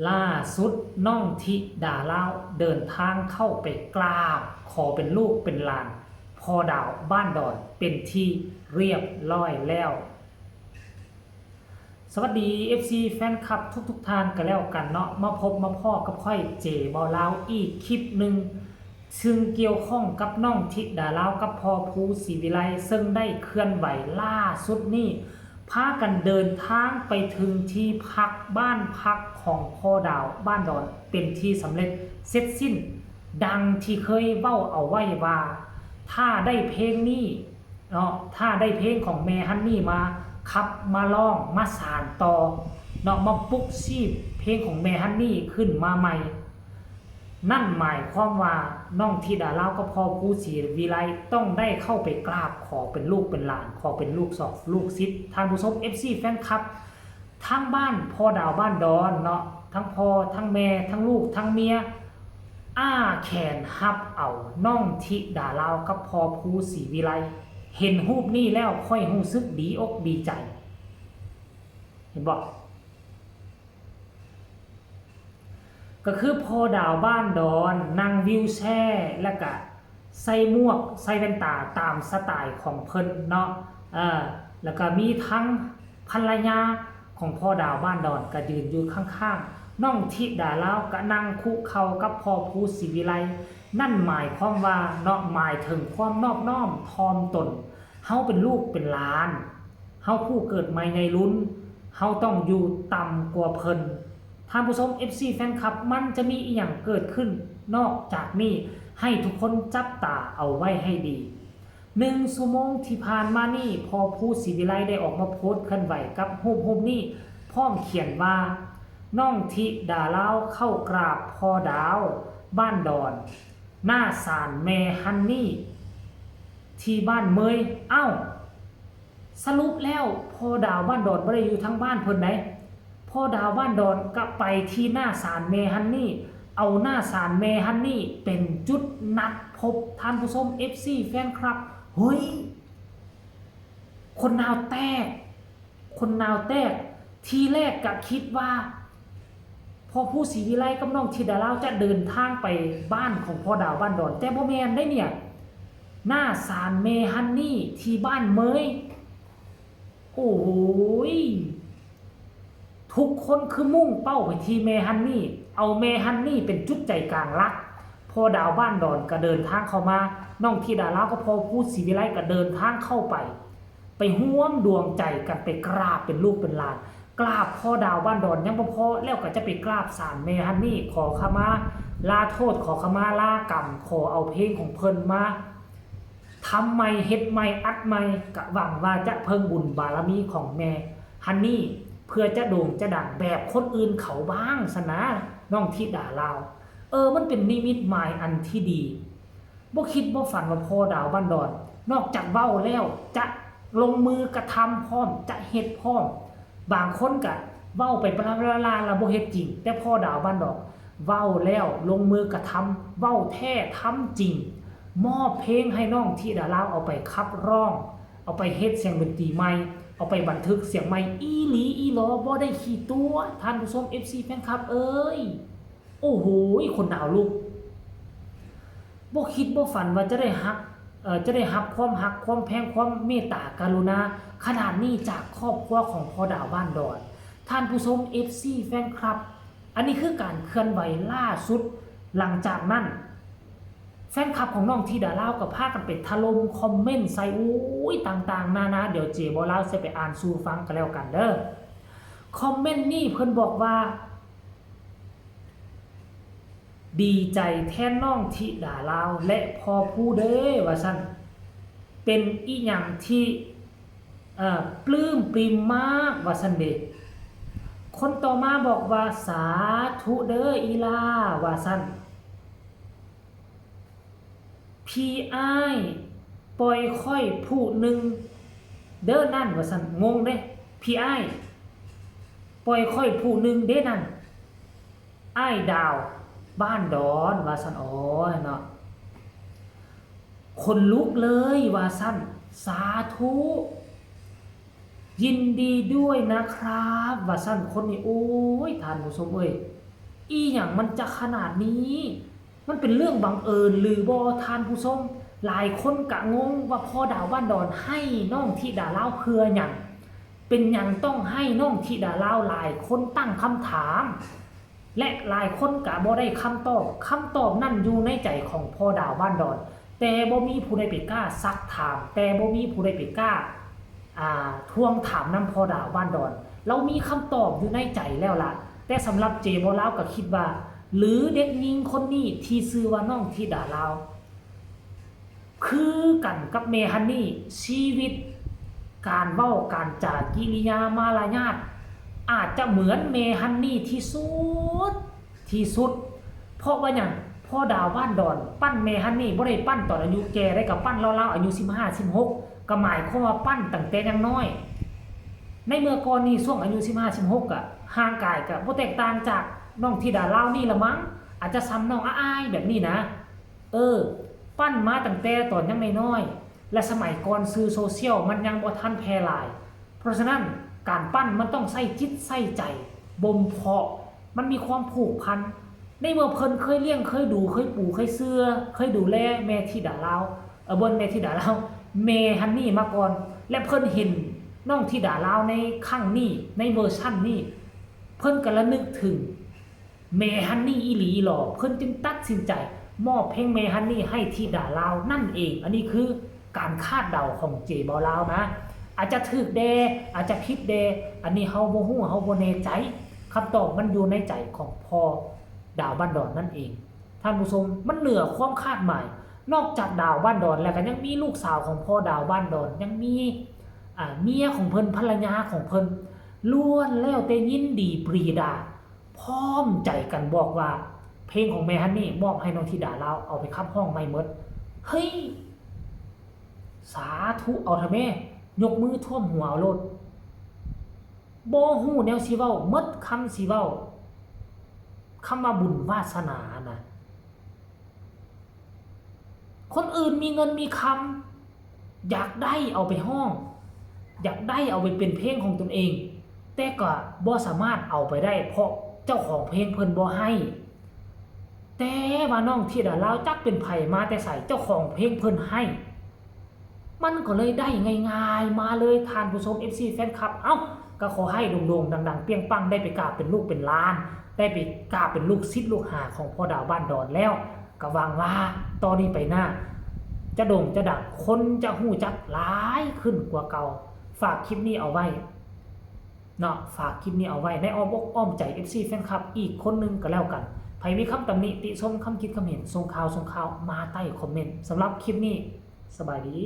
ล่าสุดน้องธิดาเล่าเดินทางเข้าไปกราบขอเป็นลูกเป็นหลานพ่อดาวบ้านดอนเป็นที่เรียบร้อยแล้ว สวัสดี FC แฟนคลับทุกท่านกันแล้วกันเนาะมาพบมาพ่อกับค่อยเจบอลาวอีกคลิปหนึ่งซึ่งเกี่ยวข้องกับน้องธิดาลาวกับพ่อภูศรีวิไลซึ่งได้เคลื่อนไหวล่าสุดนี้พากันเดินทางไปถึงที่พักบ้านพักของพ่อดาวบ้านดอนเป็นที่สำเร็จเสร็จสิ้นดังที่เคยเว้าเอาไว้ว่าถ้าได้เพลงนี้เนาะถ้าได้เพลงของแม่ฮันนี่มาขับมาร้องมาสานต่อเนาะมาปลุกชีพเพลงของแม่ฮันนี่ขึ้นมาใหม่นั่นหมายความว่าน้องธิดาลาวกับพ่อภูศรีวิไลต้องได้เข้าไปกราบขอเป็นลูกเป็นหลานขอเป็นลูกศอกลูกศิษย์ทางผู้ชม FC แฟนคลับทั้งบ้านพ่อดาวบ้านดอนเนาะทั้งพ่อทั้งแม่ทั้งลูกทั้งเมียแขนฮับเอาน้องธิดาลาวกับพ่อภูศรีวิไลเห็นรูปนี้แล้วค่อยรู้สึกดีอกดีใจเห็นบอกก็คือพอดาวบ้านดอนนั่งวิวแชร์แล้วก็ใส่หมวกใส่แว่นตาตามสไตล์ของเพิ่นเนาะแล้วก็มีทั้งภรรยาของพ่อดาวบ้านดอนก็ยืนอยู่ข้างๆน้องธิดาลาวก็นั่งคุกเข่ากับพ่อภูศรีวิไลนั่นหมายความว่าเนาะหมายถึงความนอบน้อมถ่อมตนเฮาเป็นลูกเป็นหลานเฮาผู้เกิดใหม่ในรุ่นเฮาต้องอยู่ต่ำกว่าเพิ่นท่านผู้ชม FC แฟนคลับมันจะมีอีหยังเกิดขึ้นนอกจากนี้ให้ทุกคนจับตาเอาไว้ให้ดี1 ชั่วโมงที่ผ่านมานี่พอภูศรีวิไลได้ออกมาโพสต์เคลื่อนไหวกับรูปนี้พร้อมเขียนว่าน้องธิดาลาวเข้ากราบพ่อดาวบ้านดอนหน้าศาลแม่ฮันนี่ที่บ้านเมยสรุปแล้วพ่อดาวบ้านดอนไม่ได้อยู่ทั้งบ้านเพิ่นไหนพ่อดาวบ้านดอนก็ไปที่หน้าศาลแม่ฮันนี่เอาหน้าศาลแม่ฮันนี่เป็นจุดนัดพบท่านผู้ชม FC แฟนคลับเฮ้ยคนนาวแตกทีแรกก็คิดว่าพอภูศรีวิไลกับน้องธิดาลาวจะเดินทางไปบ้านของพ่อดาวบ้านดอนแต่บ่แม่นได้เนี่ยหน้าศาลแม่ฮันนี่ที่บ้านเมยโอ้โหทุกคนคือมุ่งเป้าไปที่แม่ฮันนี่เอาแม่ฮันนี่เป็นจุดใจกลางรักพ่อดาวบ้านดอนก็เดินทางเข้ามาน้องธิดาลาวก็พอภูศรีวิไลก็เดินทางเข้าไปห่วมดวงใจกันไปกราบเป็นลูกเป็นหลานกราบพ่อดาวบ้านดอนยังบ่พอแล้วก็จะไปกราบศาลแม่ฮันนี่ขอขมาลาโทษขอขมาลากรรมขอเอาเพลงของเพิ่นมาทำใหม่เฮ็ดใหม่อัดใหม่กะหวังว่าจะเพิ่มบุญบารมีของแม่ฮันนี่เพื่อจะโด่งจะดังแบบคนอื่นเขาบ้างซะนะน้องธิดาลาวมันเป็นนิมิตหมายอันที่ดีบ่คิดบ่ฝันว่าพ่อดาวบ้านดอนนอกจากเว้าแล้วจะลงมือกระทำพร้อมจะเฮ็ดพร้อมบางคนก็เว้าไปปลาแล้วบ่เฮ็ดจริงแต่พ่อดาวบ้านดอนเว้าแล้วลงมือกระทำเว้าแท้ทำจริงมอบเพลงให้น้องธิดาลาวเอาไปขับร้องเอาไปเฮ็ดเสียงดนตรีใหม่เอาไปบันทึกเสียงใหม่อีหลีอีหลอบ่ได้ขี้ตัวท่านผู้ชม FC แฟนคลับโอ้โหคนดาวลูกบ่คิดบ่ฝันว่าจะได้รับความฮักความแพงความเมตตากรุณาขนาดนี้จากครอบครัวของพ่อดาวบ้านดอนท่านผู้ชม FC แฟนคลับอันนี้คือการเคลื่อนไหวล่าสุดหลังจากนั้นแฟนคลับของน้องธิดาลาวกับพากันไปถล่มคอมเมนต์ใส่ต่างๆนานาเดี๋ยวเจบ่ลาวจะไปอ่านสู่ฟังกันแล้วกันเด้อคอมเมนต์นี่เพิ่นบอกว่าดีใจแทนน้องธิดาลาวและพ่อผู้เด้อว่าซั่นเป็นอีหยังที่ปลื้มปริ่มมากว่าซั่นเด้คนต่อมาบอกว่าสาธุเด้ออีลาว่าซั่นพี่อ้ายปล่อยค่อยผู้หนึ่งเด้อนั่นว่าซั่นงงเด้พี่อ้ายปล่อยค่อยผู้หนึ่งเด้นั่นอ้ายดาวบ้านดอนว่าซั่นเนาะคนลุกเลยว่าซั่นสาธุยินดีด้วยนะครับว่าซั่นคนนี้ท่านผู้ชม อีหยังมันจะขนาดนี้ มันเป็นเรื่องบังเอิญหรือบ่ทานผู้ชมหลายคนกะงงว่าพ่อดาวบ้านดอนให้น้องธิดาลาวเพื่อหยังเป็นหยังต้องให้น้องธิดาลาวหลายคนตั้งคำถาม และหลายคนกะบ่ได้คำตอบนั่นอยู่ในใจของพ่อดาวบ้านดอนแต่บ่มีผู้ใดไปกล้าซักถามแต่บ่มีผู้ใดไปกล้าทวงถามนำพ่อดาวบ้านดอนเรามีคำตอบอยู่ในใจแล้วล่ะแต่สำหรับเจบ่ลาวก็คิดว่าหรือเด็กหญิงคนนี้ที่ชื่อว่าน้องธิดาลาวคือกันกับเมฮันนี่ชีวิตการเว้าการจากิริยามารยาทอาจจะเหมือนเมฮันนี่ที่สุดเพราะว่าหยังพ่อดาวบ้านดอนปั้นเมฮันนี่บ่ได้ปั้นตอนอายุแก่ได้กับปั้นราวๆอายุ15 16ก็หมายความว่าปั้นตั้งแต่ยังน้อยในเมื่อก่อนนี้ช่วงอายุ15 16อ่ะห่างกายก็บ่แตกต่างจากน้องธิดาลาวนี่ละมั้งอาจจะซ้ำน้องอ้ายแบบนี้นะปั้นมาตั้งแต่ตอนยังน้อยๆและสมัยก่อนสื่อโซเชียลมันยังบ่ทันแพร่หลายเพราะฉะนั้นการปั้นมันต้องใส่จิตใส่ใจบ่มเพาะมันมีความผูกพันในเมื่อเพิ่นเคยเลี้ยงเคยดูเคยปูเคยเสื้อเคยดูแลแม่ธิดาลาวบนแม่ธิดาลาวแม่ฮันนี่มาก่อนและเพิ่นเห็นน้องธิดาลาวในครั้งนี้ในเวอร์ชั่นนี้เพิ่นก็ระลึกถึงเมฮันนี่อีหลีหรอเพิ่นจึงตัดสินใจมอบเพลงเมฮันนี่ให้ธิดาลาวนั่นเองอันนี้คือการคาดเดาของเจบอลาวนะอาจจะถูกแดอาจจะผิดแดอันนี้เฮาบ่ฮู้เฮาบ่แน่ใจคำตอบมันอยู่ในใจของพ่อดาวบ้านดอนนั่นเองท่านผู้ชมมันเหนือความคาดหมายนอกจากดาวบ้านดอนแล้วก็ยังมีลูกสาวของพ่อดาวบ้านดอนยังมีเมียของเพิ่นภรรยาของเพิ่นล้วนแล้วแต่ยินดีปรีดาพร้อมใจกันบอกว่าเพลงของแม่ฮันนี่มอบให้น้องธิดาลาวเอาไปคับห้องไม่หมดเฮ้ยสาธุเอาเถอะแม่ยกมือท่วมหัวเอาโลดบ่ฮู้แนวสิเว้าหมดคำสิเว้าคำว่าบุญวาสนานะคนอื่นมีเงินมีคำอยากได้เอาไปห้องอยากได้เอาไปเป็นเพลงของตนเองแต่ก็บ่สามารถเอาไปได้เพราะเจ้าของเพลงเพิ่นบ่ให้แต่ว่าน้องธิดาลาวจักเป็นไผมาแต่ใส่เจ้าของเพลงเพิ่นให้มันก็เลยได้ง่ายๆมาเลยทานผู้ชม FC แฟนคลับก็ขอให้โด่งๆดังๆเปรี้ยงปังได้ไปกราบเป็นลูกเป็นล้านได้ไปกราบเป็นลูกศิษย์ลูกหาของพ่อดาวบ้านดอนแล้วก็หวังว่าตอนนี้ไปหน้าจะโด่งจะดังคนจะฮู้จักหลายขึ้นกว่าเก่าฝากคลิปนี้เอาไว้เนาะฝากคลิปนี้เอาไว้ในอ้อมอกอ้อมใจ FC แฟนคลับอีกคนนึงก็แล้วกันใครมีคำตำหนิติชมคำคิดคำเห็นส่งข่าวมาใต้คอมเมนต์สำหรับคลิปนี้สบายดี